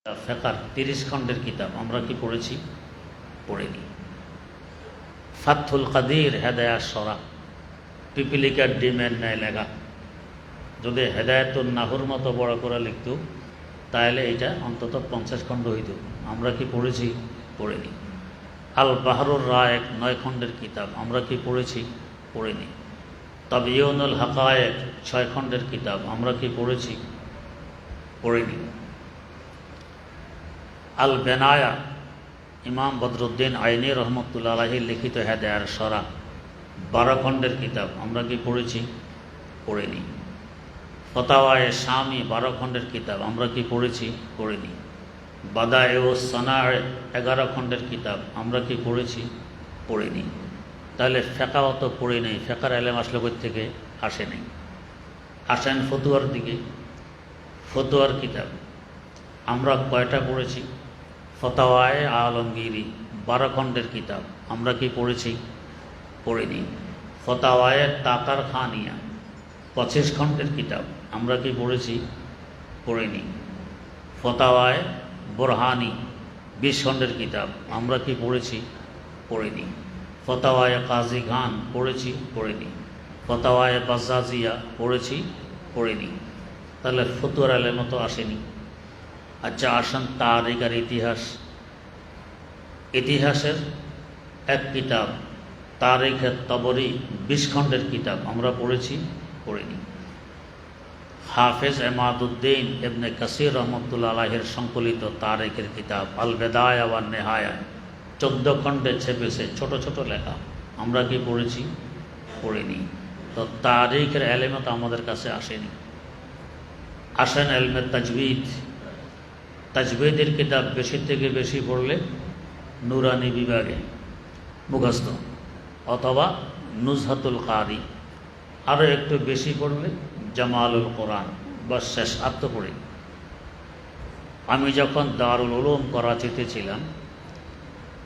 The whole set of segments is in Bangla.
ফেকার 30 খণ্ডের কিতাব আমরা কি পড়েছি? পড়িনি। ফাথুল কাদির হেদায়াত সরা পিপিলিকার ডিমের ন্যায় লেখা, যদি হেদায়াতুন নাহুর মতো বড় করে লিখত তাহলে এটা অন্তত 50 খণ্ড হইত। আমরা কি পড়েছি? পড়িনি। আল বাহরুর রায়েক 9 খণ্ডের কিতাব আমরা কি পড়েছি? পড়িনি। তাবিয়ুনুল হাকায়েক 6 খণ্ডের কিতাব আমরা কি পড়েছি? পড়িনি। আল বেনায়া ইমাম বদরুদ্দিন আইনি রহমতুল্লাহ আলাইহি লিখিত হেদায়ার সরা 12 খণ্ডের কিতাব আমরা কি পড়েছি? পড়িনি। ফতাওয়ায়ে শামি 12 খণ্ডের কিতাব আমরা কি পড়েছি? পড়িনি। বাদায়েউস সানায়ে 11 খণ্ডের কিতাব আমরা কি পড়েছি? পড়িনি। তাহলে ফেকাও তো পড়ি নেই, ফেকার এলেম আসলে কই থেকে? আসে নেই। আসেন ফতুয়ার দিকে। ফতুয়ার কিতাব আমরা কয়টা পড়েছি? ফতাওয়ায়ে আলমগীরি 12 খণ্ডের কিতাব আমরা কি পড়েছি? পড়িনি। ফতাওয়ায়ে তাতার খানিয়া 25 খণ্ডের কিতাব আমরা কি পড়েছি? পড়িনি। ফতাওয়ায়ে বোরহানি 20 খণ্ডের কিতাব আমরা কি পড়েছি? পড়িনি। ফতাওয়ায়ে কাজী খান পড়েছি? পড়িনি। ফতাওয়ায়ে বাজ্জাজিয়া পড়েছি? পড়িনি। তাহলে ফতুয়ার আলেম তো আসেনি। আচ্ছা আসেন তারিখ আর ইতিহাস। ইতিহাসের এক কিতাব তারিখে তবরি 20 খণ্ডের কিতাব আমরা পড়েছি? পড়িনি। হাফেজ এমাদুদ্দিন ইবনে কাসির রহমতুল্লাহ আলাইহির সংকলিত তারিখের কিতাব আল বেদায়া ওয়ান নেহায়া 14 খণ্ডে ছেপেছে, ছোট ছোট লেখা আমরা কি পড়েছি? পড়িনি। তো তারিখের এলেমও তো আমাদের কাছে আসেনি। আসেন এলমে তাজবিদ। তাজবিদের কিতাব বেশি থেকে বেশি পড়লে নুরানি বিভাগে মুখস্থ, অথবা নুজহাতুল কারি, আরও একটু বেশি পড়লে জামালুল কোরআন বা শেষ আত্মপড়ি। আমি যখন দারুল উলুম করাচিতে ছিলাম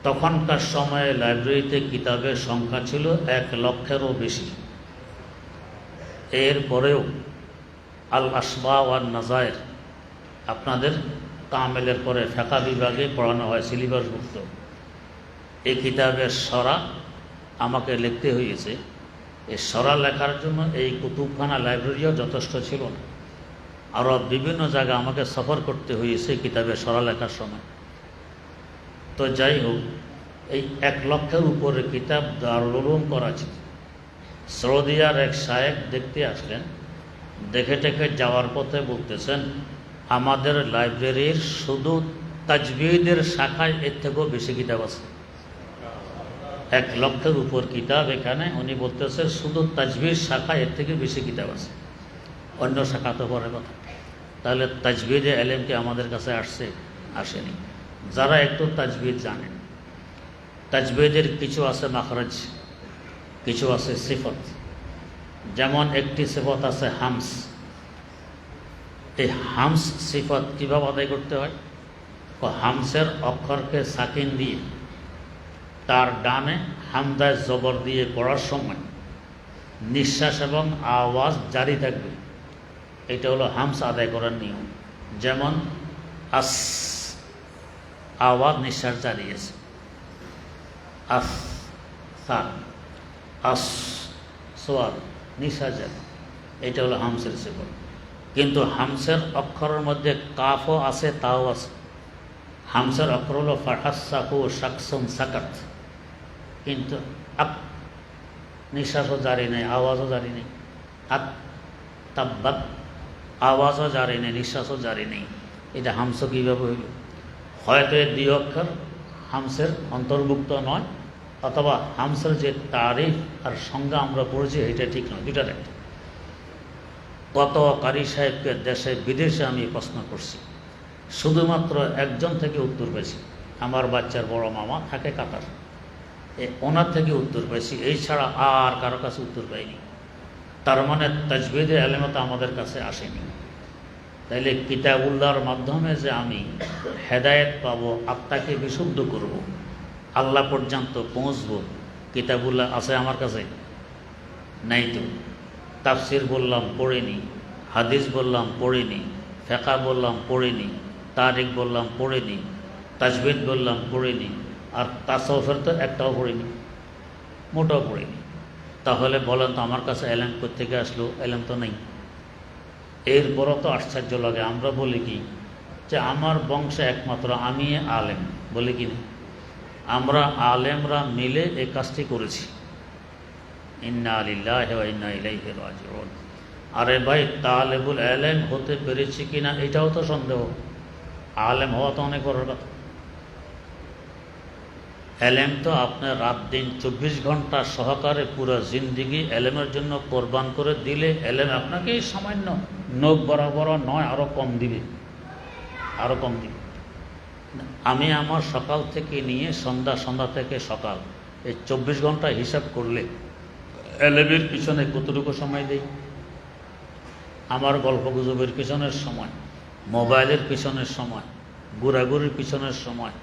তখনকার সময়ে লাইব্রেরিতে কিতাবের সংখ্যা ছিল 1 লক্ষেরও বেশি। এরপরেও আল আসবা ওয়ান নাজায়ের আপনাদের কামেলের পরে ফেকা বিভাগে পড়ানো হয়, সিলেবাসভুক্ত। এই কিতাবের সরা আমাকে লিখতে হয়েছে। এই সরা লেখার জন্য এই কুতুবখানা লাইব্রেরিও যথেষ্ট ছিল না, আরও বিভিন্ন জায়গায় আমাকে সফর করতে হয়েছে কিতাবের সরা লেখার সময়। তো যাই হোক, এই 1 লক্ষের উপরে কিতাব দারুল উলুম করাচি। সৌদিয়ার এক শায়েখ দেখতে আসলেন, দেখে টেকে যাওয়ার পথে বলতেছেন আমাদের লাইব্রেরির শুধু তাজবিদের শাখায় এর থেকেও বেশি কিতাব আছে। 1 লক্ষের উপর কিতাব এখানে, উনি বলতেছে শুধু তাজবিদ শাখায় এর থেকে বেশি কিতাব আছে, অন্য শাখা তো পরে কথা। তাহলে তাজবিদে এলেম কি আমাদের কাছে আসছে? আসেনি। যারা একটু তাজবিদ জানেন, তাজবিদের কিছু আছে মাখরাজ, কিছু আছে সিফত। যেমন একটি সিফত আছে হামস। এই হামস সিফত কীভাবে আদায় করতে হয়? হামসের অক্ষরকে সাকিন দিয়ে তার ডানে হামদায় জবর দিয়ে পড়ার সময় নিঃশ্বাস এবং আওয়াজ জারি থাকবে। এটা হলো হামস আদায় করার নিয়ম। যেমন আস, আওয়াজ নিঃশ্বাস জারি আছে। আস সার, আস সোয়াল নিঃশ্বাস জারি, এটা হলো হামসের সিফত। কিন্তু হামসের অক্ষরের মধ্যে কাফও আছে, তাও আছে। হামসের অক্ষর হলো ফাহাসাহু শাকসুন সাকাত, কিন্তু আপ নিঃশ্বাসও জারি নেই, আওয়াজও জারি নেই। আত তাব্বাত আওয়াজও জারি নেই, নিঃশ্বাসও জারি নেই। এটা হামস কীভাবে হইল? হয়তো এই 2 অক্ষর হামসের অন্তর্ভুক্ত নয়, অথবা হামসের যে তারিফ আর সংজ্ঞা আমরা পড়েছি এটা ঠিক নয়, দুটার একটা। কত কারি সাহেবকে দেশে বিদেশে আমি প্রশ্ন করছি, শুধুমাত্র একজন থেকে উত্তর পেয়েছি। আমার বাচ্চার বড় মামা থাকে কাতার, ওনার থেকে উত্তর পেয়েছি, এই ছাড়া আর কারো কাছে উত্তর পাইনি। তার মানে তাজবিদের এলেম তো আমাদের কাছে আসেনি। তাইলে কিতাবুল্লাহর মাধ্যমে যে আমি হেদায়েত পাবো, আত্মাকে বিশুদ্ধ করব, আল্লাহ পর্যন্ত পৌঁছবো, কিতাবুল্লাহ আছে আমার কাছে? নাই তো। তাফসির বললাম পড়িনি, হাদিস বললাম পড়িনি, ফেকা বললাম পড়িনি, তারিখ বললাম পড়িনি, তাজবিদ বললাম পড়িনি, আর তাসাউফের তো একটাও পড়িনি, মোটাও পড়িনি। তাহলে বলেন তো আমার কাছে এলেম কোত্থেকে আসলো? এলেম তো নেই। এরপরও তো আশ্চর্য লাগে, আমরা বলি কি যে আমার বংশে একমাত্র আমি আলেম, বলি কি না? আমরা আলেমরা মিলে এই কাজটি করেছি। ইন্না লিল্লাহি ওয়া ইন্না ইলাইহি রাজিউন। আরে ভাই, তালেবুল এলেম হতে পেরেছি কিনা এটাও তো সন্দেহ। আলেম হওয়া তো অনেক বড় কথা। এলেম তো আপনার রাত দিন 24 ঘন্টা সহকারে পুরো জিন্দিগি এলেমের জন্য কোরবান করে দিলে এলেম আপনাকে সামান্য নখ বরাবর নয়, আরও কম দিবে, আরও কম দিবে। আমি আমার সকাল থেকে নিয়ে সন্ধ্যা থেকে সকাল, এই 24 ঘন্টা হিসাব করলে এলেমের পিছনে কতটুকু সময় দেই? আমার গল্প গুজবের পিছনের সময়, মোবাইলের পিছনের সময়, ঘোরাঘুরির পিছনের সময়,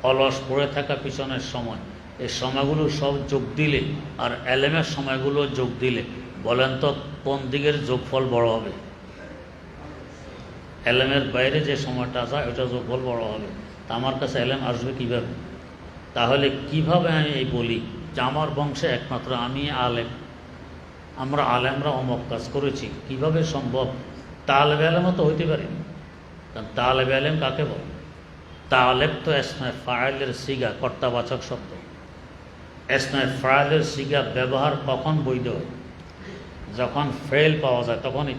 অলস পড়ে থাকা পিছনের সময়, এই সময়গুলো সব যোগ দিলে আর এলেমের সময়গুলো যোগ দিলে বলেন তো কোন দিকের যোগফল বড় হবে? এলেমের বাইরে যে সময়টা আছে ওইটা যোগফল বড় হবে। তা আমার কাছে এলেম আসবে কীভাবে? তাহলে কিভাবে আমি এই বলি যে আমার বংশে একমাত্র আমি আলেম, আমরা আলেমরা অমক কাজ করেছি? কিভাবে সম্ভব? তালেবে আলেমও তো হইতে পারিনি। কারণ তালেবে আলেম কাকে বলে? তালেব তো এসমায় ফাইলের সিগা, কর্তাবাচক শব্দ। এসমায় ফাইলের সিগা ব্যবহার কখন বৈধ হয়? যখন ফেল পাওয়া যায় তখনই।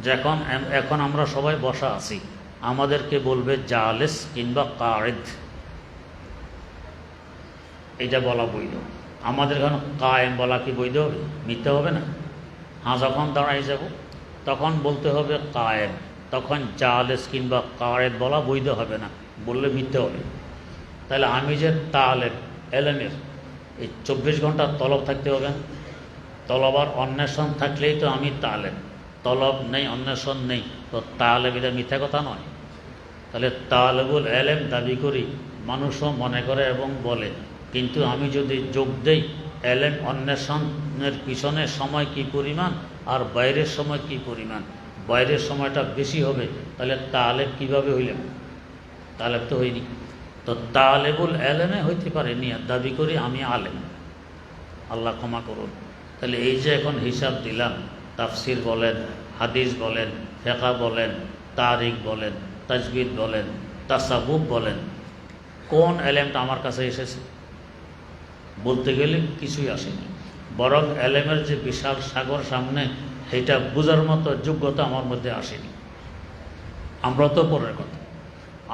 যখন এখন আমরা সবাই বসা আছি, আমাদেরকে বলবে জালেস কিংবা কায়েদ, এটা বলা বৈধ। আমাদের এখন কায়েম বলা কি বৈধ হবে? মিথ্যা হবে না? হ্যাঁ, যখন দাঁড়াই যাব তখন বলতে হবে কায়েম, তখন জালেস কিংবা কায়েদ বলা বৈধ হবে না, বললে মিথ্যা হবে। তাহলে আমি যে তালেব এলেমের, এই 24 ঘন্টা তলব থাকতে হবে। তলব আর অন্বেষণ থাকলেই তো আমি তালেব। তলব নেই, অন্বেষণ নেই, তো তালেব এটা মিথ্যা কথা নয়। তাহলে তালেবুল এলেম দাবি করি, মানুষও মনে করে এবং বলে, কিন্তু আমি যদি যোগ দেই এলেম অন্বেষণের পিছনে সময় কি পরিমাণ আর বাইরের সময় কি পরিমাণ, বাইরের সময়টা বেশি হবে, তাহলে তালেব কিভাবে হইলেন? তালেব তো হইনি। তো তালেবুল এলেমে হইতে পারেনি আর দাবি করি আমি আলেম। আল্লাহ ক্ষমা করুন। তাহলে এই যে এখন হিসাব দিলাম, তাফসির বলেন, হাদিস বলেন, ফিকহ বলেন, তারিখ বলেন, তাজবিদ বলেন, তাসাবুফ বলেন, কোন এলেমটা আমার কাছে এসেছে? বলতে গেলে কিছুই আসেনি। বরং এলেমের যে বিশাল সাগর সামনে, সেটা বোঝার মতো যোগ্যতা আমার মধ্যে আসেনি। আমরা তো পরের কথা।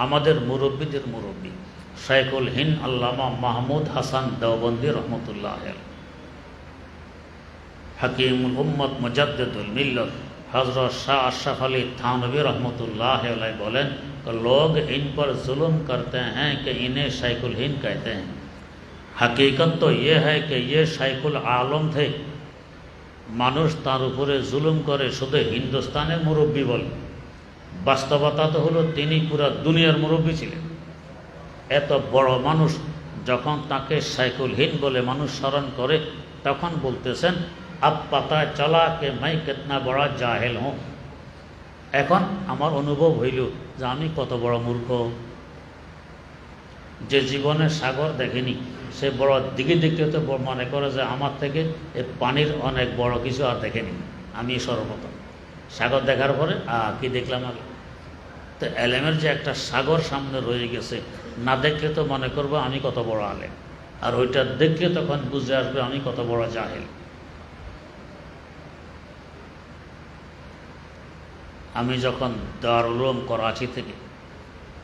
আমাদের মুরব্বীদের মুরব্বী শাইখুল হিন্দ আল্লামা মাহমুদ হাসান দেওবন্দি রহমতুল্লাহ আলাইহি, হাকিমুল উম্মত মুজাদ্দিদুল মিল্লত হযরত শাহ আশরাফ আলী থানভী रहमतुल्लाह अलैह बोलें कि लोग इन पर जुल्म करते हैं कि इन्हें शाइखुल हिंद कहते हैं। हकीकत तो ये है कि ये शाइखुल आलम थे। মানুষ তার উপরে জুলুম করে শুধু হিন্দুস্তানের মুরব্বী বলে, বাস্তবতা তো হলো তিনি পুরা দুনিয়ার মুরব্বী ছিলেন। এত বড় মানুষ যখন তাকে শাইখুল হিন্দ বলে মানুষ স্মরণ করে, তখন বলতেছেন अब पता चला कि मैं कितना बड़ा जाहिल हूँ। এখন আমার অনুভব হইল যে আমি কত বড় মূর্খ। যে জীবনে সাগর দেখেনি সে বড় দিকে দেখতে তো মনে করে যে আমার থেকে এই পানির অনেক বড় কিছু আর দেখেনি। আমি সর্বপ্রথম সাগর দেখার পরে কি দেখলাম আগে। তো এলেমের যে একটা সাগর সামনে রয়ে গেছে, না দেখলে তো মনে করবো আমি কত বড় আলেম, আর ওইটা দেখলে তখন বুঝে আসবে আমি কত বড় জাহেল। আমি যখন দারুল উলুম করাচি থেকে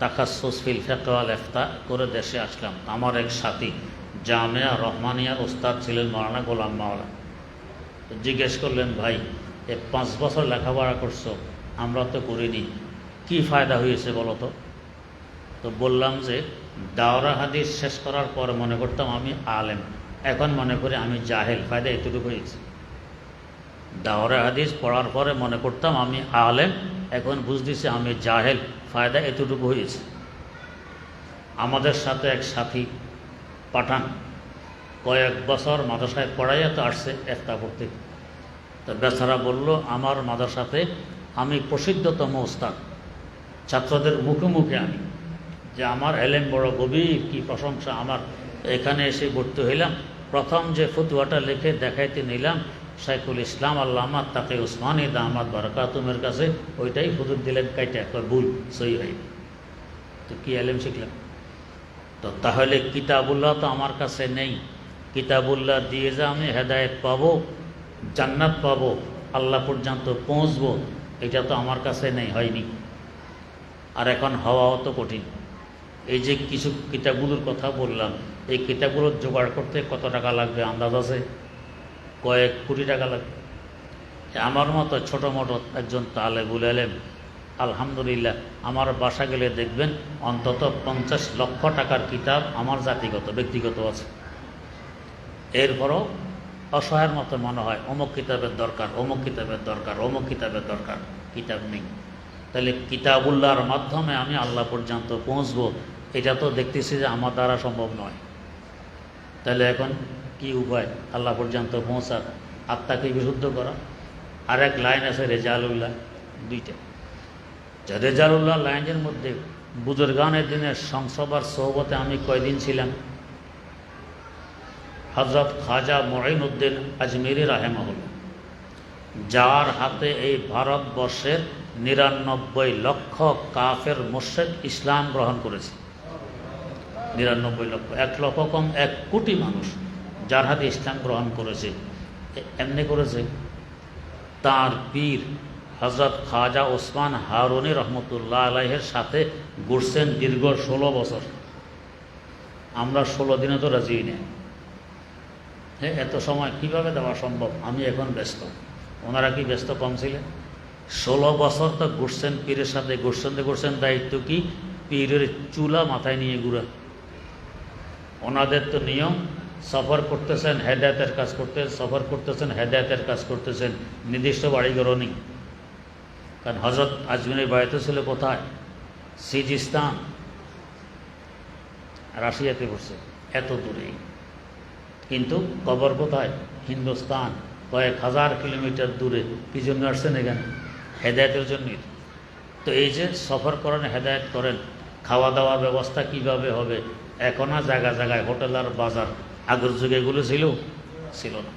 তাখাসুস ফিল ফিকহ ওয়াল ইফতা করে দেশে আসলাম, আমার এক সাথী জামিয়া রহমানিয়ার ওস্তাদ ছিলেন মাওলানা গোলাম মাওলা। জিজ্ঞেস করলেন, ভাই 5 বছর লেখাপড়া করছো, আমরা তো করিনি, কি ফায়দা হয়েছে বলো তো? তো বললাম যে দাওরা হাদিস শেষ করার পর মনে করতাম আমি আলেম, এখন মনে করি আমি জাহেল, ফায়দা এতটুকু হয়েছে। দাওরা হাদিস পড়ার পরে মনে করতাম আমি আলেম, এখন বুঝতেছি আমি জাহেল, ফায়দা এতটুকু হয়েছে। আমাদের সাথে এক সাথী পাঠান কয়েক বছর মাদ্রাসায় পড়াইয়া তো আসছে একটা পড়তে। তো বেচারা বলল, আমার মাদ্রাসাতে আমি প্রসিদ্ধতম ওস্তাদ, ছাত্রদের মুখে মুখে আনি যে আমার এলেম বড় গভীর, কি প্রশংসা আমার। এখানে এসে ভর্তি হইলাম, প্রথম যে ফতুয়াটা লিখে দেখাইতে নিলাম শাইখুল ইসলাম আল্লামা তাকে উসমানী দামাত বারাকাতুমের কাছে, ওইটাই হুজুর দিলেন কাইটা, ভুল, সহি হয়নি। তো কি এলেম শিখলাম? তো তাহলে কিতাবুল্লাহ তো আমার কাছে নেই। কিতাবুল্লাহ দিয়ে যে আমি হেদায়েত পাবো, জান্নাত পাবো, আল্লাহ পর্যন্ত পৌঁছবো, এটা তো আমার কাছে নেই, হয়নি। আর এখন হওয়াও তো কঠিন। এই যে কিছু কিতাবগুলোর কথা বললাম, এই কিতাবগুলো জোগাড় করতে কত টাকা লাগবে আন্দাজ আছে? কয়েক কোটি টাকা লাগবে। আমার মতো ছোটো মোটো একজন তালেবুল ইলম, আলহামদুলিল্লাহ, আমার বাসা গেলে দেখবেন অন্তত 50 লক্ষ টাকার কিতাব আমার জাতিগত ব্যক্তিগত আছে। এরপরও অসহায়ের মতো মনে হয় অমুক কিতাবের দরকার, অমুক কিতাবের দরকার, অমুক কিতাবের দরকার, কিতাব নেই। তাহলে কিতাবুল্লাহর মাধ্যমে আমি আল্লাহ পর্যন্ত পৌঁছবো, এটা তো দেখতেছি যে আমার দ্বারা সম্ভব নয়। তাহলে এখন কি উপায় আল্লাহ পর্যন্ত পৌঁছার? আত্মাকে বিশুদ্ধ করা। আর এক লাইন আছে রেজালুল্লাহ, দুইটা। রেজালুল্লাহ লাইনের মধ্যে বুজুর্গানের দিনের সংসবার সোহবতে আমি কয়দিন ছিলাম। হযরত খাজা মুঈনুদ্দিন আজমিরি রাহেমাহুল্লাহ, যার হাতে এই ভারতবর্ষের 99 লক্ষ কাফের মুশরিক ইসলাম গ্রহণ করেছে। 99 লক্ষ, 1 লক্ষ কম 1 কোটি মানুষ যার হাতে ইসলাম গ্রহণ করেছে। এমনি করেছে তার পীর হযরত খাজা ওসমান হারুনি রহমতুল্লাহ আলাইহের সাথে ঘুরছেন দীর্ঘ 16 বছর। আমরা 16 দিনে তো রাজি নেই। হ্যাঁ, এত সময় কিভাবে দেওয়া সম্ভব? আমি এখন ব্যস্ত, ওনারা কি ব্যস্ত কম ছিলেন? 16 বছর তো ঘুরছেন পীরের সাথে, ঘুরছেন দায়িত্ব কি? পীরের চুলা মাথায় নিয়ে ঘুরা। ওনাদের তো নিয়ম, সফর করতেছেন হেদায়েতের কাজ করতে, সফর করতেছেন হেদায়েতের কাজ করতেছেন, নির্দিষ্ট বাড়িঘরও নেই। কারণ হযরত আজমিরের বাড়িতে ছিল কোথায়? সিজিস্তান, রাশিয়াতে পড়ছে, এত দূরেই। কিন্তু কবর কোথায়? হিন্দুস্তান, কয়েক হাজার কিলোমিটার দূরে। কি জন্য আসছেন এখানে? হেদায়েতের জন্যই। তো এই যে সফর করেন, হেদায়েত করেন, খাওয়া দাওয়ার ব্যবস্থা কিভাবে হবে? এখন আর জায়গায় জায়গায় হোটেল আর বাজার, আগের যুগে এগুলো ছিল না।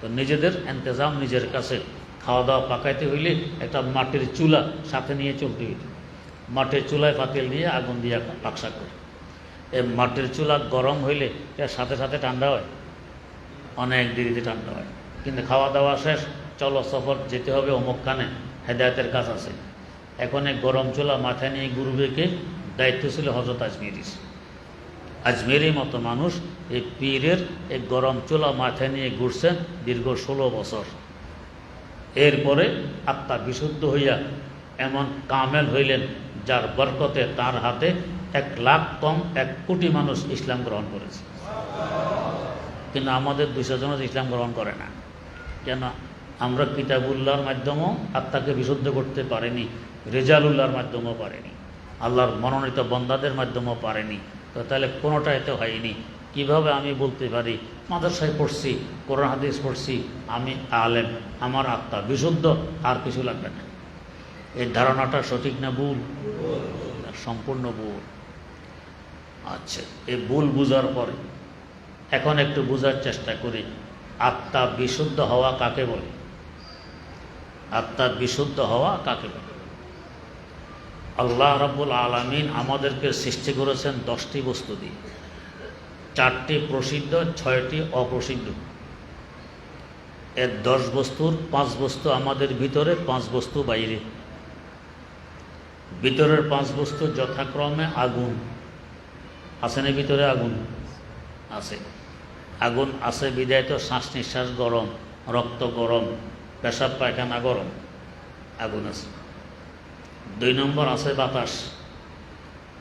তো নিজেদের ইন্তজাম নিজের কাছে। খাওয়া দাওয়া পাকাইতে হইলে একটা মাটির চুলা সাথে নিয়ে চলতে হইত। মাটির চুলায় পাতিল দিয়ে আগুন দিয়ে পাকশাক করে। এই মাটির চুলা গরম হইলে এর সাথে সাথে ঠান্ডা হয়, অনেক দেরিতে ঠান্ডা হয়। কিন্তু খাওয়া দাওয়া শেষ, চলো সফর যেতে হবে অমুকখানে, হেদায়েতের কাজ আছে। এখন এই গরম চুলা মাথায় নিয়ে ঘুরবে কে? দায়িত্ব ছিল হযরত আজমিরির। আজমিরি মতো মানুষ এই পীরের এই গরম চুলা মাথায় নিয়ে ঘুরছেন দীর্ঘ 16 বছর। এরপরে আত্মা বিশুদ্ধ হইয়া এমন কামেল হইলেন যার বরকতে তার হাতে 1 লাখ কম 1 কোটি মানুষ ইসলাম গ্রহণ করেছে। কিন্তু আমাদের 200 জন ইসলাম গ্রহণ করে না। কেন? আমরা কিতাবুল্লাহর মাধ্যমেও আত্মাকে বিশুদ্ধ করতে পারিনি, রেজালুল্লাহর মাধ্যমেও পারিনি, আল্লাহর মনোনীত বন্দাদের মাধ্যমেও পারেনি। তো তাহলে কোনোটাই তো হয়নি। কিভাবে আমি বলতে পারি মাদ্রাসায় পড়ছি, কোরআন হাদিস পড়ছি, আমি আলেম, আমার আত্মা বিশুদ্ধ, আর কিছু লাগবে না? এই ধারণাটা সঠিক না ভুল? সম্পূর্ণ ভুল। আচ্ছা, এই ভুল বুঝার পরে এখন একটু বোঝার চেষ্টা করি আত্মা বিশুদ্ধ হওয়া কাকে বলে। আত্মা বিশুদ্ধ হওয়া কাকে বলে? আল্লাহ রাব্বুল আলামিন আমাদেরকে সৃষ্টি করেছেন 10টি বস্তু দিয়ে, 4টি প্রসিদ্ধ, 6টি অপ্রসিদ্ধ। এর 10 বস্তুর 5 বস্তু আমাদের ভিতরে, 5 বস্তু বাইরে। ভিতরের 5 বস্তু যথাক্রমে আগুন আছে না? ভিতরে আগুন আছে। আগুন আছে বিধায় তো শ্বাস নিঃশ্বাস গরম, রক্ত গরম, পেশাব পায়খানা গরম, আগুন আছে। 2 নম্বর আছে বাতাস,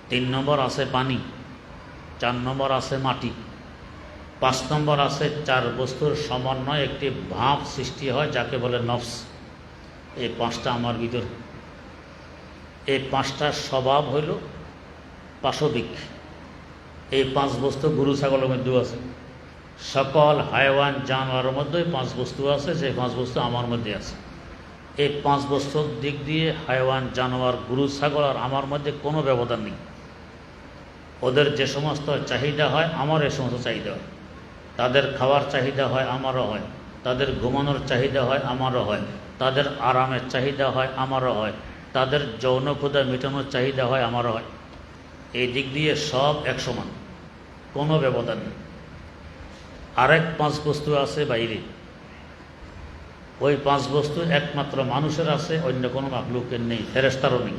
3 নম্বর আছে পানি, 4 নম্বর আছে মাটি, 5 নম্বর আছে 4 বস্তুর সমন্বয় একটি ভাব সৃষ্টি হয় যাকে বলে নফস। এই 5টা আমার ভিতর। এই 5টার স্বভাব হইল পাশবিক। এই 5 বস্তু গরু ছাগলের মধ্যেও আছে, সকল হায়ওয়ান জানোয়ারের মধ্যে 5 বস্তু আছে। সেই 5 বস্তু আমার মধ্যে আছে। এই 5 বস্তুর দিক দিয়ে হাইওয়ান, জানোয়ার, গরু, ছাগল আর আমার মধ্যে কোনো ব্যবধান নেই। ওদের যে সমস্ত চাহিদা হয় আমার এই সমস্ত চাহিদা হয়। তাদের খাওয়ার চাহিদা হয় আমারও হয়, তাদের ঘুমানোর চাহিদা হয় আমারও হয়, তাদের আরামের চাহিদা হয় আমারও হয়, তাদের যৌন ক্ষুধা মেটানোর চাহিদা হয় আমারও হয়। এই দিক দিয়ে সব এক সমান, কোনো ব্যবধান নেই। আরেক 5 বস্তু আছে বাইরে, ওই 5 বস্তু একমাত্র মানুষের আছে, অন্য কোনো মাখলুকের নেই, ফেরেশতারও নেই।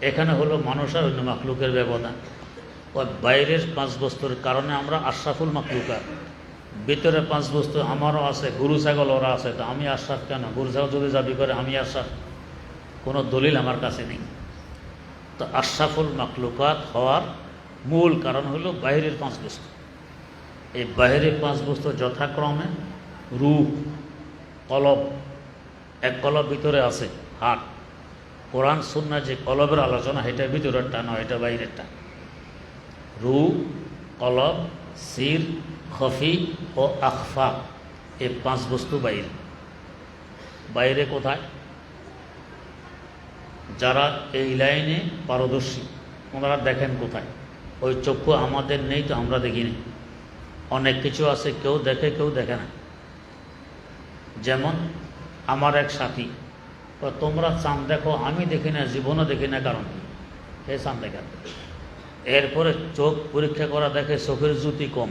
এখানে হলো মানুষ আর অন্য মাখলুকের ব্যবধান। ওই বাইরের 5 বস্তুর কারণে আমরা আশরাফুল মাখলুকা, ভিতরে 5 বস্তু আমারও আছে, গরু ছাগল ওরা আছে, তো আমি আশরাফ কেন? গরু ছাগল যদি দাবি করে আমি আশরাফ, কোনো দলিল আমার কাছে নেই। তো আশরাফুল মাখলুকাত হওয়ার মূল কারণ হলো বাইরের 5 বস্তু। এই বাইরের 5 বস্তু যথাক্রমে রূহ, কলব, এক কলব ভিতরে আছে, হাট। কোরআন সুন্নাহ যে কলবের আলোচনা, এটা ভিতরেরটা নয়, এটা বাইরেরটা। রূহ, কলব, সির, খফি ও আখফা, এই 5 বস্তু বাইরে। বাইরে কোথায়? যারা এই লাইনে পারদর্শী ওনারা দেখেন কোথায়? ওই চক্ষু আমাদের নেই তো আমরা দেখিনি। অনেক কিছু আছে কেউ দেখে কেউ দেখে না। যেমন আমার এক সাথী, তোমরা চাঁদ দেখো, আমি দেখি না, জীবনও দেখি না, কারণ এই চাঁদ দেখা। এরপরে চোখ পরীক্ষা করা, দেখে চোখের জ্যোতি কম।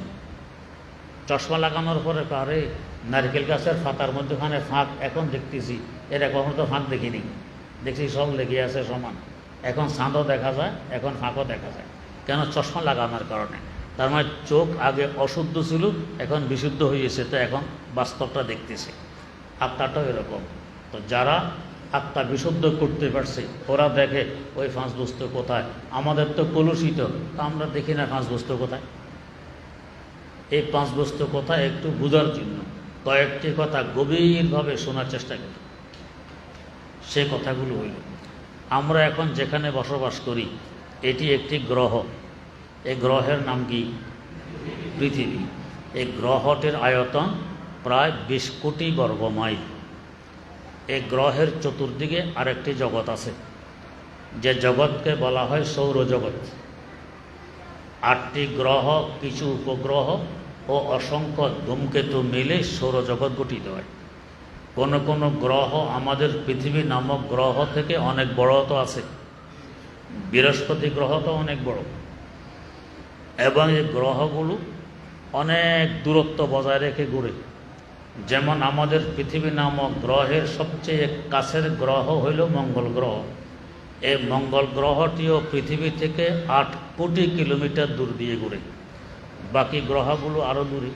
চশমা লাগানোর পরে আরে নারকেল গাছের ফাতার মধ্যখানে ফাঁক, এখন দেখতেছি, এর কখনো তো ফাঁক দেখিনি, দেখছি সব লেগে আছে সমান। এখন চাঁদও দেখা যায়, এখন ফাঁকও দেখা যায়। কেন? চশমা লাগানোর কারণে। তার মানে চোখ আগে অশুদ্ধ ছিল, এখন বিশুদ্ধ হয়েছে, তো এখন বাস্তবটা দেখতেছে। আত্মাটাও এরকম। তো যারা আত্মা বিশুদ্ধ করতে পারছে ওরা দেখে ওই 5 বস্তু কোথায়। আমাদের তো কলুষিত, তা আমরা দেখি না 5 বস্তু কোথায়। এই 5 বস্তু কোথায় একটু বোঝার জন্য কয়েকটি কথা গভীরভাবে শোনার চেষ্টা করি। সে কথাগুলো হইল, আমরা এখন যেখানে বসবাস করি এটি একটি গ্রহ। এই গ্রহের নাম কি? পৃথিবী। এই গ্রহটির আয়তন প্রায় 20 কোটি বর্গমাইল। এই গ্রহের চতুর্দিকে আরেকটি জগৎ আছে, যে জগৎকে বলা হয় সৌরজগৎ। 8টি গ্রহ, কিছু উপগ্রহ ও অসংখ্য ধূমকেতু মিলে সৌরজগৎ গঠিত হয়। কোন কোন গ্রহ আমাদের পৃথিবী নামক গ্রহ থেকে অনেক বড় তো আছে। বৃহস্পতি গ্রহ তো অনেক বড়, এবং এই গ্রহগুলো অনেক দূরত্ব বজায় রেখে ঘুরে। যেমন আমাদের পৃথিবী নামক গ্রহের সবচেয়ে কাছের গ্রহ হইল মঙ্গল গ্রহ। এই মঙ্গল গ্রহটিও পৃথিবী থেকে 8 কোটি কিলোমিটার দূর দিয়ে ঘুরে। বাকি গ্রহগুলো আরও দূরে।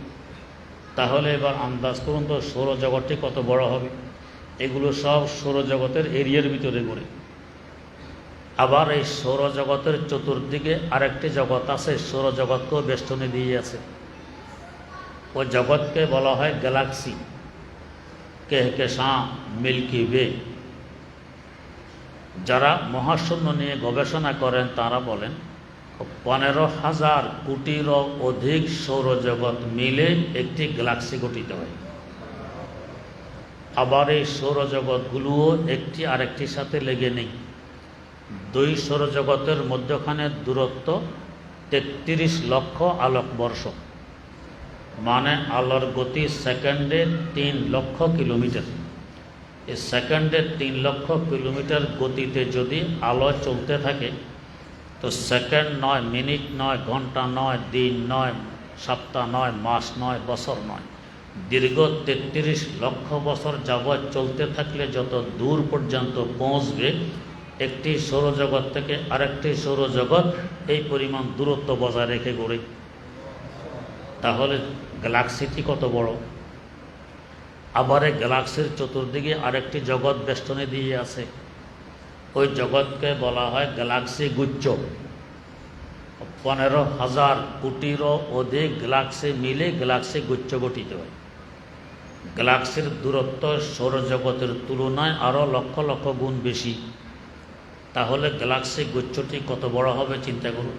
তাহলে এবার আন্দাজ করুন তো সৌরজগৎটি কত বড় হবে। এগুলো সব সৌরজগতের এরিয়ার ভিতরে ঘুরে। আবার এই সৌরজগতের চতুর্দিকে আরেকটি জগৎ আছে, সৌরজগৎকেও বেষ্টনী দিয়ে আছে। ওই জগৎকে বলা হয় গ্যালাক্সি, কেহকেশাঁ, মিল্কি ওয়ে। যারা মহাশূন্য নিয়ে গবেষণা করেন তারা বলেন 15,000 কোটিরও অধিক সৌরজগৎ মিলে একটি গ্যালাক্সি গঠিত হয়। আবার এই সৌরজগৎগুলোও একটি আরেকটির সাথে লেগে নেই। 2 সৌরজগতের মধ্যখানে দূরত্ব 33 লক্ষ আলোকবর্ষ, মানে আলোর গতি সেকেন্ডে 3 লক্ষ কিলোমিটার। এই সেকেন্ডে 3 লক্ষ কিলোমিটার গতিতে যদি আলো চলতে থাকে, তো সেকেন্ড নয়, মিনিট নয়, ঘন্টা নয়, দিন নয়, সপ্তাহ নয়, মাস নয়, বছর নয়, দীর্ঘ 33 লক্ষ বছর যাবৎ চলতে থাকলে যত দূর পর্যন্ত পৌঁছবে একটি সৌরজগৎ থেকে আরেকটি সৌরজগৎ, এই পরিমাণ দূরত্ব বজায় রেখে ঘুরে। তাহলে গ্যালাক্সিটি কত বড়। আবার এই গ্যালাক্সির চতুর্দিকে আরেকটি জগৎ বেষ্টনী দিয়ে আছে। ওই জগৎকে বলা হয় গ্যালাক্সি গুচ্ছ। 15,000 কোটিরও অধিক গ্যালাক্সি মিলে গ্যালাক্সি গুচ্ছ গঠিত হয়। গ্যালাক্সির দূরত্ব সৌরজগতের তুলনায় আরও লক্ষ লক্ষ গুণ বেশি। তাহলে গ্যালাক্সি গুচ্ছটি কত বড় হবে চিন্তা করুন।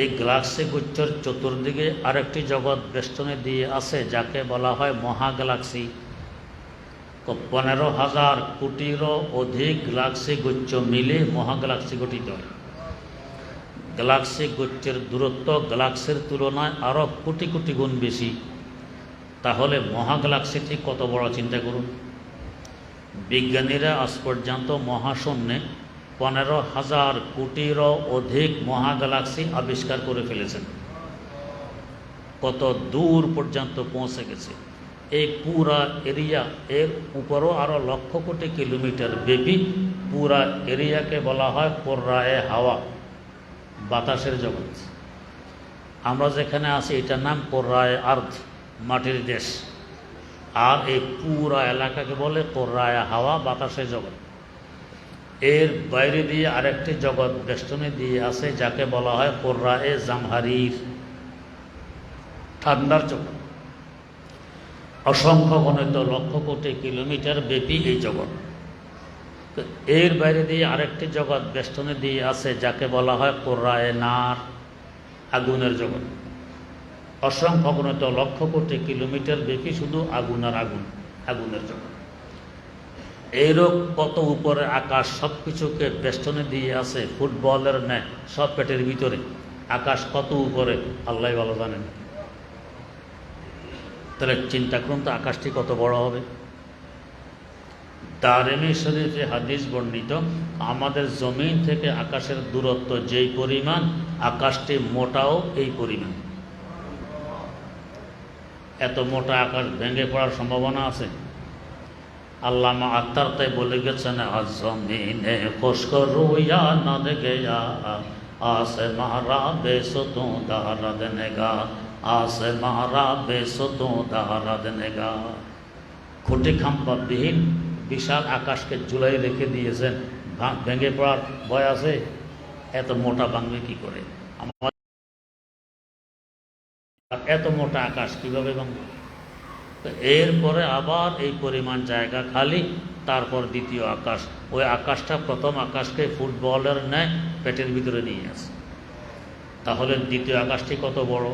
এই গ্যালাক্সি গুচ্ছর চতুর্দিকে আরেকটি জগৎ বেষ্টনী দিয়ে আছে, যাকে বলা হয় মহাগ্যালাক্সি। 15,000 কোটিরও অধিক গ্যালাক্সি গুচ্ছ মিলে মহাগ্যালাক্সি গঠিত হয়। গ্যালাক্সি গুচ্ছের দূরত্ব গ্যালাক্সির তুলনায় আরও কোটি কোটি গুণ বেশি। তাহলে মহাগ্যালাক্সিটি কত বড় চিন্তা করুন। বিজ্ঞানীরা আজ পর্যন্ত মহাশূন্যে 15,000 কোটিরও অধিক মহাগ্যালাক্সি আবিষ্কার করে ফেলেছেন। কত দূর পর্যন্ত পৌঁছে গেছে। এই পুরা এরিয়া, এর উপরও আরও লক্ষ কোটি কিলোমিটার ব্যাপী পুরা এরিয়াকে বলা হয় কোররায়ে হাওয়া, বাতাসের জগৎ। আমরা যেখানে আছি এটার নাম কোররায়ে আর্দ, মাটির দেশ। আর এই পুরা এলাকাকে বলে কোররায়ে হাওয়া, বাতাসের জগৎ। এর বাইরে দিয়ে আরেকটি জগৎ বেষ্টনী দিয়ে আছে যাকে বলা হয় কোররায়ে জামহারির, ঠান্ডার জগৎ। অসংখ্য গণিত লক্ষ কোটি কিলোমিটার ব্যাপী এই জগৎ। এর বাইরে দিয়ে আরেকটি জগৎ বেষ্টনী দিয়ে আছে যাকে বলা হয় কোররায়ে নার, আগুনের জগৎ। অসংখ্য গণিত লক্ষ কোটি কিলোমিটার ব্যাপী শুধু আগুন আর আগুন, আগুনের জগৎ। এইরূপ কত উপরে আকাশ, সব কিছুকে বেষ্টনী দিয়ে আছে ফুটবলের ন্যায়, সব পেটের ভিতরে। আকাশ কত উপরে আল্লাহ ভালো জানেন। তাহলে চিন্তা করুন তো আকাশটি কত বড় হবে। দারেমি শরীফে হাদিস বর্ণিত, আমাদের জমিন থেকে আকাশের দূরত্ব যেই পরিমাণ, আকাশটি মোটাও এই পরিমাণ। এত মোটা আকাশ ভেঙে পড়ার সম্ভাবনা আছে। আল্লামা আত্মার তাই বলে গেছেন, জমিনে খুশকর রুইয়া না গেয়া আসে মারা বেসতো দারা দেনেগা, আসে মারা বেসতো দারা দেনেগা। খুঁটি খাম্পা বিহীন বিশাল আকাশকে ঝুলাই রেখে দিয়েছেন, ভেঙে পড়ার ভয় আছে। এত মোটা ভাঙবে কি করে? আমার এত মোটা আকাশ কিভাবে ভাঙবে? এরপরে আবার এই পরিমাণ জায়গা খালি, তারপর দ্বিতীয় আকাশ। ওই আকাশটা প্রথম আকাশকে ফুটবলের ন্যায় পেটের ভিতরে নিয়ে আসে। তাহলে দ্বিতীয় আকাশটি কত বড়?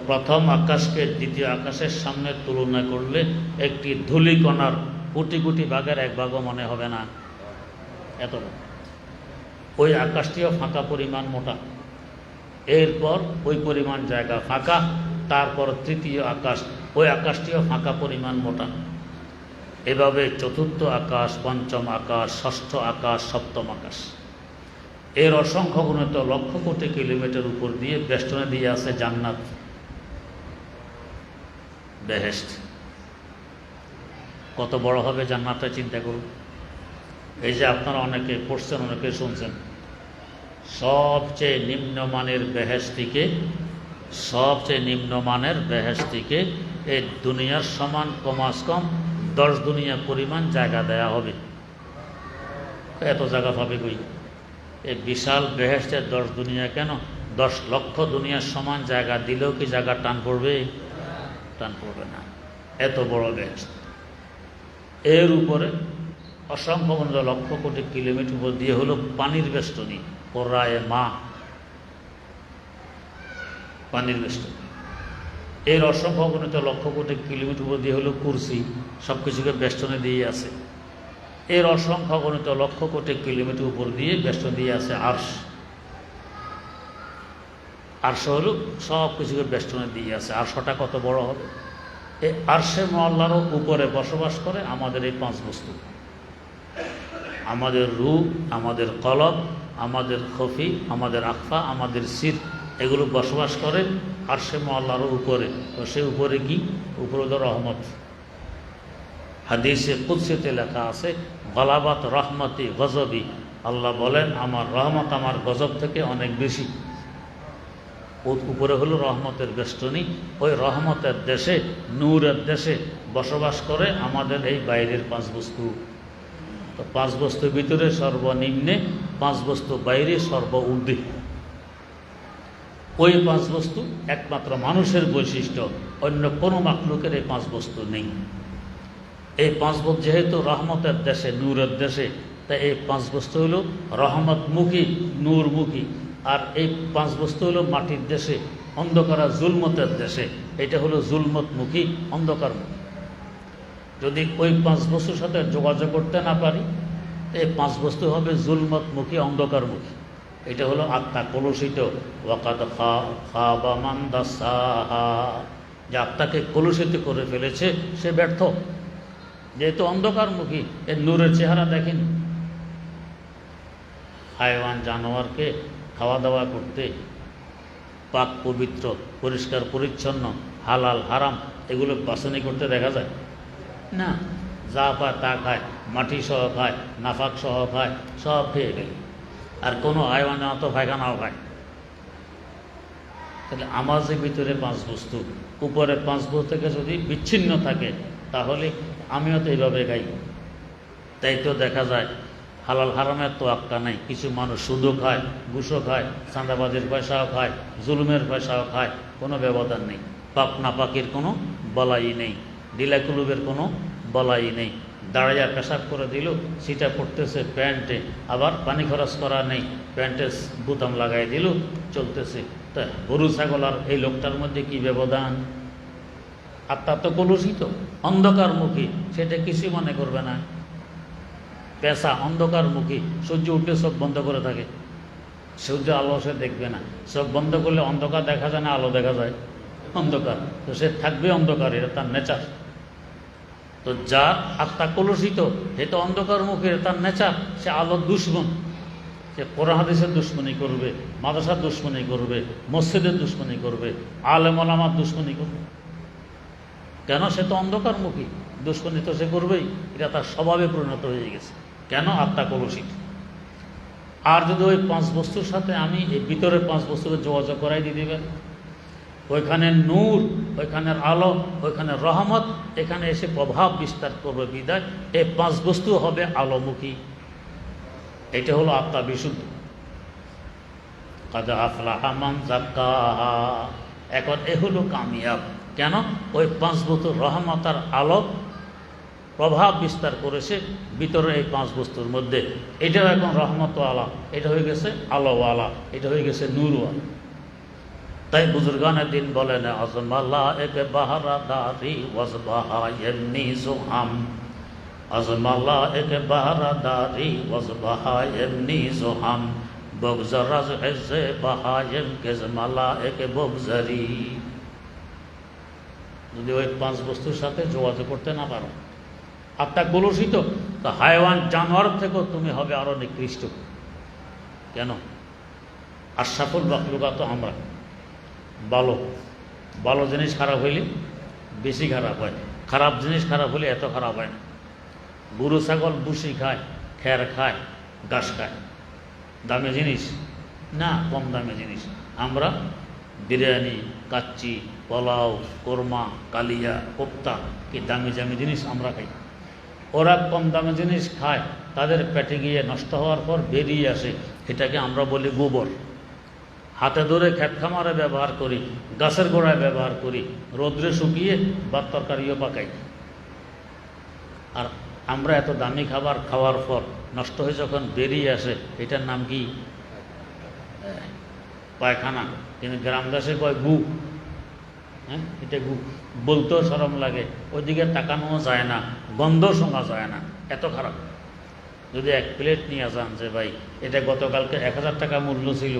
প্রথম আকাশকে দ্বিতীয় আকাশের সামনে তুলনা করলে একটি ধূলিকণার কোটি কোটি ভাগের এক ভাগও মনে হবে না, এত বড়। ওই আকাশটিও ফাঁকা পরিমাণ মোটা। এরপর ওই পরিমাণ জায়গা ফাঁকা, তারপর তৃতীয় আকাশ, ওই আকাশটিও ফাঁকা পরিমাণ মোটা। এভাবে চতুর্থ আকাশ, পঞ্চম আকাশ, ষষ্ঠ আকাশ, সপ্তম আকাশ। এর অসংখ্য গণিত লক্ষ কোটি কিলোমিটার উপর দিয়ে বেষ্টনে দিয়ে আছে জান্নাত, বেহেশত। কত বড় হবে জান্নাতটা চিন্তা করুন। এই যে আপনারা অনেকে পড়ছেন, অনেকে শুনছেন, সবচেয়ে নিম্নমানের বেহেশতিকে, সবচেয়ে নিম্নমানের বেহেশতিকে এই দুনিয়ার সমান কমাস কম 10 দুনিয়া পরিমাণ জায়গা দেয়া হবে। এত জায়গা পাবে কই? এই বিশাল বেহেশতের 10 দুনিয়া কেন, 10 লক্ষ দুনিয়ার সমান জায়গা দিলেও কি জায়গা টান পড়বে? টান পড়বে না। এত বড় বেহেশত। এর উপরে অসংখ্য লক্ষ কোটি কিলোমিটার উপর দিয়ে হলো পানির বেষ্টনী, কোররায়ে মা, পানির বেষ্টনী। এর অসংখ্য গণিত লক্ষ কোটি কিলোমিটার উপর দিয়ে হলো কুরসি, সব কিছুকে বেষ্টনে দিয়ে আছে। এর অসংখ্য গণিত লক্ষ কোটি কিলোমিটার উপর দিয়ে বেষ্টন দিয়ে আছে আরশ। আরশ হলো সব কিছুকে বেষ্টনে দিয়ে আছে। আরশটা কত বড় হবে? এই আরশে মহল্লারও উপরে বসবাস করে আমাদের এই 5 বস্তু, আমাদের রূহ, আমাদের কলব, আমাদের খফি, আমাদের আখফা, আমাদের সির, এগুলো বসবাস করে আরশে মহল্লারও উপরে। তো সে উপরে কি? উপরে হলো রহমত। হাদিসে কুদসিতে লেখা আছে, গলাবাত রহমতি গজবি, আল্লাহ বলেন আমার রহমত আমার গজব থেকে অনেক বেশি। উপরে হলো রহমতের বেষ্টনী। ওই রহমতের দেশে, নূরের দেশে বসবাস করে আমাদের এই বাইরের 5 বস্তু। তো 5 বস্তুর ভিতরে সর্বনিম্নে, 5 বস্তু বাইরে সর্ব ঊর্ধ্বে। ওই 5 বস্তু একমাত্র মানুষের বৈশিষ্ট্য, অন্য কোনো মাখলুকের এই 5 বস্তু নেই। এই 5 বস্তু যেহেতু রহমতের দেশে, নূরের দেশে, তাই এই 5 বস্তু হলো রহমতমুখী, নূরমুখী। আর এই 5 বস্তু হলো মাটির দেশে, অন্ধকার জুলমতের দেশে, এটা হলো জুলমতমুখী, অন্ধকারমুখী। যদি ওই 5 বস্তুর সাথে যোগাযোগ করতে না পারি, এই 5 বস্তু হবে জুলমতমুখী, অন্ধকারমুখী। এটা হলো আত্মা কলুষিত। ওয়াকাদ খাবা মান দাসাহা, যে আত্মাকে কলুষিত করে ফেলেছে সে ব্যর্থ। যেহেতু অন্ধকারমুখী, এর নূরের চেহারা দেখেন। হায়ওয়ান জানোয়ারকে খাওয়া দাওয়া করতে পাক পবিত্র, পরিষ্কার পরিচ্ছন্ন, হালাল হারাম এগুলো বাছনি করতে দেখা যায় না। যা পায় তা খায়, মাটি সহ খায়, নাফাক সহ খায়, সব খেয়ে গেলে। আর কোনো হায়ওয়ানে অত পায়খানাও খায়। তাহলে আমার যে ভিতরে 5 বস্তু, উপরে 5 বস্তু থেকে যদি বিচ্ছিন্ন থাকে, তাহলে আমিও তো এইভাবে গাই। তাই তো দেখা যায় হালাল হারামের তো আক্কা নাই। কিছু মানুষ সুদও খায়, ঘুষও খায়, চাঁদাবাজির পয়সাও খায়, জুলুমের পয়সাও খায়, কোনো ব্যবধান নেই। পাপ নাপাকির কোনো বলাই নেই, ডিলাকুলুবের কোনো বলাই নেই। দাঁড়াইয়া পেশাব করে দিল, সেটা পড়তেছে প্যান্টে, আবার পানি খরচ করা নেই, প্যান্টে বুতাম লাগাই দিল, চলতেছে। তা গরু ছাগল আর এই লোকটার মধ্যে কি ব্যবধান? আত্মা তো কলুষিত, অন্ধকারমুখী, সেটা কিছুই মনে করবে না। পেশা অন্ধকারমুখী, সূর্য উঠলে চোখ বন্ধ করে থাকে, সূর্য আলো সে দেখবে না। চোখ বন্ধ করলে অন্ধকার দেখা যায় না, আলো দেখা যায়? অন্ধকার। তো সে থাকবে অন্ধকার, এটা তার নেচার। তো যার আত্মা কলুষিত, সে তো অন্ধকারমুখী, তার নেচার। সে আলোর দুশ্মন, সে কোরআন হাদিসের দুশ্মনী করবে, মাদ্রাসার দুশ্মনী করবে, মসজিদের দুশ্মনী করবে, আলেম ওলামার দুশ্মনী করবে। কেন? সে তো অন্ধকারমুখী, দুশ্মনী তো সে করবেই। এটা তার স্বভাবে পরিণত হয়ে গেছে। কেন? আত্মা কলুষিত। আর যদি ওই 5 বস্তুর সাথে আমি এই ভিতরের 5 বস্তুকে যোগাযোগ করাই দিয়ে দেবেন, ওইখানে নূর, ওইখানের আলো, ওইখানে রহমত এখানে এসে প্রভাব বিস্তার করবে। বিদায় এই 5 বস্তু হবে আলোমুখী। এটা হলো আত্মা বিশুদ্ধ। কাদ আফলাহা মান যাক্কাহা। এখন এ হলো কামিয়াব। কেন? ওই 5 বস্তুর রহমত আর আলো প্রভাব বিস্তার করেছে ভিতরে এই 5 বস্তুর মধ্যে। এটাও এখন রহমত আলা, এটা হয়ে গেছে আলোওয়ালা, এটা হয়ে গেছে নূরওয়ালা। তাই বুজুর্গানের দিন বলেন, আজমাল্লাহ এক বাহারাদারি ওয়াজবাহা এমনি জোহাম, আজমাল্লাহ এক বাহারাদারি ওয়াজবাহা এমনি জোহাম, বগজরাজ হেজে বাহায়েম কেজমালা এক বগজারি। যদি ওই 5 বস্তুর সাথে যোগাযোগ করতে না পারো, আত্মা কলুষিত, তো হায়ওয়ান জানোয়ার থেকেও তুমি হবে আরো নিকৃষ্ট। কেন? আশরাফুল মাখলুকাত তো আমরা। ভালো ভালো জিনিস খারাপ হইলে বেশি খারাপ হয়, খারাপ জিনিস খারাপ হলে এত খারাপ হয় না। গরু ছাগল বুসি খায়, খের খায়, ঘাস খায়, দামি জিনিস না, কম দামি জিনিস। আমরা বিরিয়ানি, কাচ্চি, পোলাও, কোরমা, কালিয়া, কোপ্তা, কি দামি দামি জিনিস আমরা খাই। ওরা কম দামি জিনিস খায়, তাদের পেটে গিয়ে নষ্ট হওয়ার পর বেরিয়ে আসে, এটাকে আমরা বলি গোবর। হাতে ধরে খেত খামারে ব্যবহার করি, গাছের গোড়ায় ব্যবহার করি, রোদ্রে শুকিয়ে ভাত তরকারিও পাকাই। আর আমরা এত দামি খাবার খাওয়ার পর নষ্ট হয়ে যখন বেরিয়ে আসে, এটার নাম কি? পায়খানা। কিন্তু গ্রাম দেশে কয় গু। হ্যাঁ, এটা গু। বলতেও শরম লাগে, ওইদিকে তাকানোও যায় না, গন্ধ শোনা যায় না, এত খারাপ। যদি 1 প্লেট নিয়ে যান যে ভাই এটা গতকালকে 1000 টাকা মূল্য ছিল,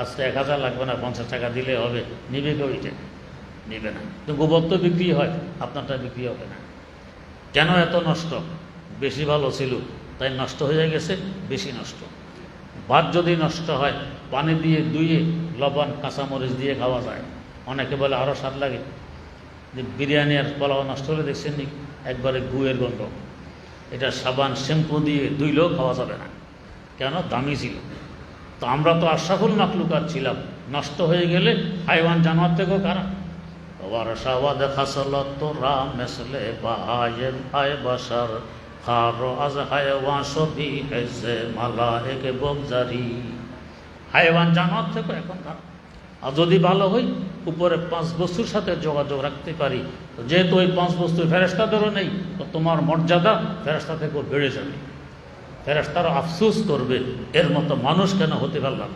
আজকে 1000 লাগবে না, 50 টাকা দিলে হবে, নিবে কেউ? এটা নিবে না। তো গোবর তো বিক্রি হয়, আপনারটা বিক্রি হবে না। কেন এত নষ্ট? বেশি ভালো ছিল তাই নষ্ট হয়ে গেছে, বেশি নষ্ট। ভাত যদি নষ্ট হয়, পানি দিয়ে ধুয়ে লবণ কাঁচামরিচ দিয়ে খাওয়া যায়। অনেকে বলে আরও স্বাদ লাগে। যে বিরিয়ানি আর পোলাও নষ্ট হলে দেখছেন নি, একবারে গুয়ের গন্ধ। এটা সাবান শ্যাম্পু দিয়ে ধুইলেও খাওয়া যাবে না। কেন? দামি ছিল। তো আমরা তো আশরাফুল মাখলুকাত ছিলাম, নষ্ট হয়ে গেলে হাইওয়ান জানোয়ার থেকেও খারাপ। ওয়ারশাওয়াদ খাসলত তোরা মেসলে বাহায়েম আয় বাশার, খারো আজ হায়ওয়ান সবই হেজে মালায়েকে বগজারি। হাইওয়ান জানোয়ার থেকে এখন খারাপ। আর যদি ভালো হই, উপরে 5 বস্তুর সাথে যোগাযোগ রাখতে পারি, তো যেহেতু ওই 5 বস্তু ফেরেশতাদেরও নেই, তো তোমার মর্যাদা ফেরেশতা থেকেও বেড়ে যাবে। ফেরেশতারা আফসোস করবে, এর মতো মানুষ কেন হতে পারলাম।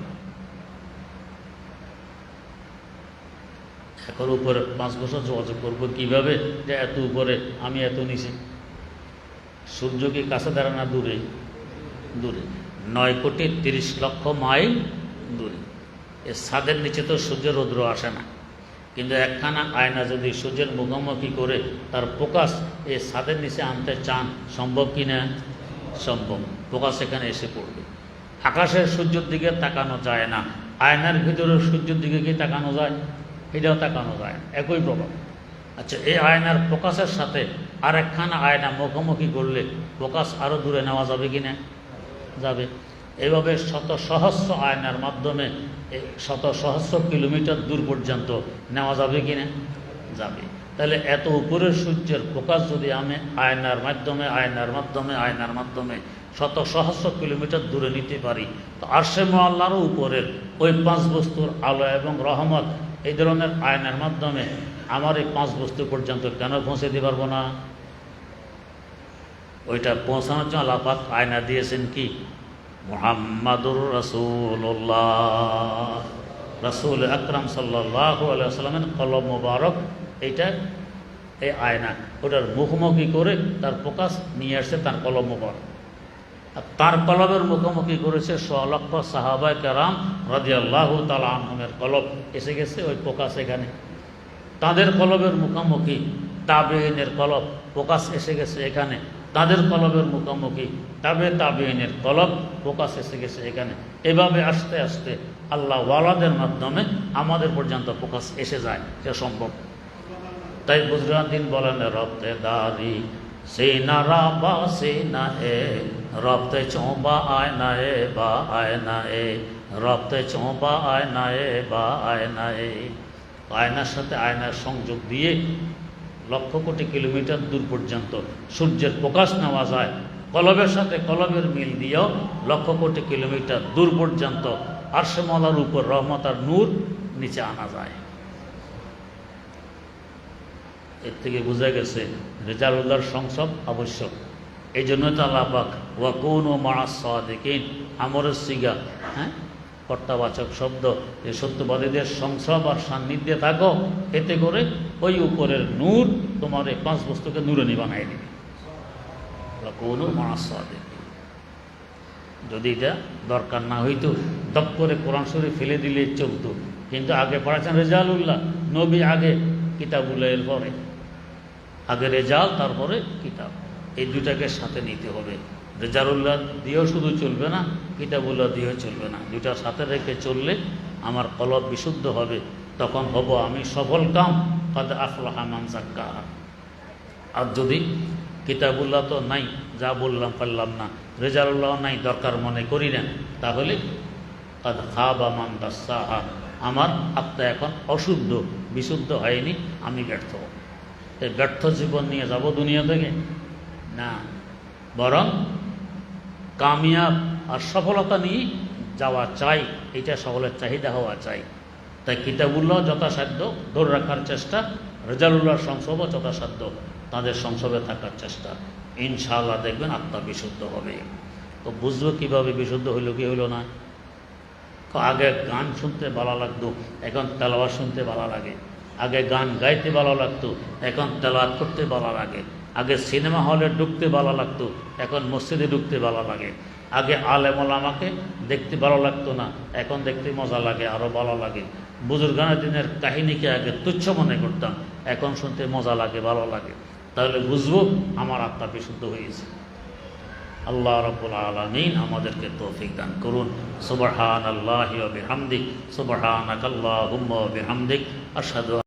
এখন উপরে 5 বছর যোগাযোগ করবো কিভাবে যে এত উপরে, আমি এত নিচে? সূর্য কি কাছে দাঁড়ায় না দূরে? দূরে। 9,30,00,000 মাইল দূরে। এ ছাদের নিচে তো সূর্যের রৌদ্র আসে না, কিন্তু একখানা আয়না যদি সূর্যের মুখোমুখি করে তার ফোকাস এই ছাদের নিচে আনতে চান, সম্ভব কি না? সম্ভব। ফোকাস এখানে এসে পড়বে। আকাশের সূর্যের দিকে তাকানো যায় না, আয়নার ভিতরে সূর্যের দিকে কি তাকানো যায়? এটাও তাকানো যায় না, একই প্রভাব। আচ্ছা, এই আয়নার ফোকাসের সাথে আর একখানা আয়না মুখোমুখি করলে ফোকাস আরও দূরে নেওয়া যাবে কি না? যাবে। এভাবে শত সহস্র আয়নার মাধ্যমে শত সহস্র কিলোমিটার দূর পর্যন্ত নেওয়া যাবে কি না? যাবে। তাহলে এত উপরের সূর্যের ফোকাস যদি আমি আয়নার মাধ্যমে শত সহস্র কিলোমিটার দূরে নিতে পারি, তো আরশে মুআল্লারও উপরের ওই 5 বস্তুর আলো এবং রহমত এই ধরনের আয়নার মাধ্যমে আমার এই 5 বস্তু পর্যন্ত কেন পৌঁছে দিতে পারবো না? ওইটা পৌঁছানোর জন্য আল্লাহ পাক আয়না দিয়েছেন কি? মুহাম্মাদুর রাসূলুল্লাহ, রাসূল আকরাম সাল্লাল্লাহু আলাইহি ওয়াসাল্লামের কলম মোবারক। এইটা এই আয়না, ওটার মুখোমুখি করে তার ফোকাস নিয়ে আসছে তার কলম মোবারক। আর তার কলমের মুখোমুখি করেছে 100 লক্ষ সাহাবায়ে কেরাম রাদিয়াল্লাহু তাআলা আনহুমের কলম, এসে গেছে ওই ফোকাস এখানে। তাদের কলমের মুখোমুখি তাবেঈনের কলম, ফোকাস এসে গেছে এখানে। তাদের কলমের মুখোমুখি তাবেঈনের কলম, ফোকাস এসে গেছে এখানে। এভাবে আস্তে আস্তে আল্লাহ ওয়ালাদের মাধ্যমে আমাদের পর্যন্ত ফোকাস এসে যায়, এটা সম্ভব। তাই বুজরুদ্দিন বলেন, রব্তে দারি সিনা রাবা সিনা এ, রব্তে চৌবা আয়না এ বা আয়না এ, রব্তে চৌবা আয়না এ বা আয়না এ। আয়নার সাথে আয়নার সংযোগ দিয়ে লক্ষ কোটি কিলোমিটার দূর পর্যন্ত সূর্যের প্রকাশ নেওয়া যায়। কলবের সাথে কলবের মিল দিয়েও লক্ষ কোটি কিলোমিটার দূর পর্যন্ত আরশে মাওলার উপর রহমত আর নূর নিচে আনা যায়। এর থেকে বোঝা গেছে রেজালুল্লাহর সংসব আবশ্যক। এই জন্য তো আল্লাহ পাক ওয়াকুনু মা'আস সাদিকিন, আমরের সিগা, কর্তাবাচক শব্দ, যে সত্যবাদীদের সংসব আর সান্নিধ্যে থাকো, এতে করে ওই উপরের নূর তোমার এই 5 বস্তুকে নূরানি বানাই দিবে। ওয়াকুনু মা'আস সাদিকিন। যদি এটা দরকার না হইতো, দপ করে কোরআন শরীফ ফেলে দিলে চলতো, কিন্তু আগে পড়াচ্ছেন রেজালুল্লাহ, নবী আগে, কিতাবুল্লাহ এর পরে। আগে রেজাল, তারপরে কিতাব, এই দুটাকে সাথে নিতে হবে। রেজালুল্লাহ দিয়েও শুধু চলবে না, কিতাবুল্লাহ দিয়েও চলবে না। দুটার সাথে রেখে চললে আমার কলব বিশুদ্ধ হবে, তখন হব আমি সফল কাম, কাদ আফলাহা মান যাক্কাহা। আর যদি কিতাবুল্লাহ তো নাই, যা বললাম পারলাম না, রেজালুল্লাহ নাই, দরকার মনে করি না, তাহলে কাদ খাবা মান দাস্সাহা, আমার আত্মা এখন অশুদ্ধ, বিশুদ্ধ হয়নি, আমি ব্যর্থ। এই ব্যর্থ জীবন নিয়ে যাব দুনিয়া থেকে? না, বরং কামিয়াব আর সফলতা নিয়ে যাওয়া চাই, এটা সকলের চাহিদা হওয়া চাই। তাই কিতাবুল্লাহ যথাসাধ্য ধরে রাখার চেষ্টা, রেজালুল্লাহর সংসবও যথাসাধ্য তাদের সংসবে থাকার চেষ্টা। ইনশাআল্লাহ দেখবেন আত্মা বিশুদ্ধ হবে। তো বুঝবো কীভাবে বিশুদ্ধ হইল কি হইল না? আগে গান শুনতে ভালো লাগতো, এখন তেলাওয়াত শুনতে ভালো লাগে। আগে গান গাইতে ভালো লাগতো, এখন তেলাওয়াত করতে ভালো লাগে। আগে সিনেমা হলে ঢুকতে ভালো লাগতো, এখন মসজিদে ঢুকতে ভালো লাগে। আগে আলেম ওলামাকে দেখতে ভালো লাগতো না, এখন দেখতে মজা লাগে, আরও ভালো লাগে। বুজুর্গানের দিনের কাহিনীকে আগে তুচ্ছ মনে করতাম, এখন শুনতে মজা লাগে, ভালো লাগে। তাহলে বুঝবো আমার আত্মা বিশুদ্ধ হয়েছে। আল্লাহ রাব্বুল আলামিন আমাদেরকে তৌফিক দান করুন। সুবহানাল্লাহি ওয়া বিহামদিহি, সুবহানাকাল্লাহুম্মা ওয়া বিহামদিক, আশহাদু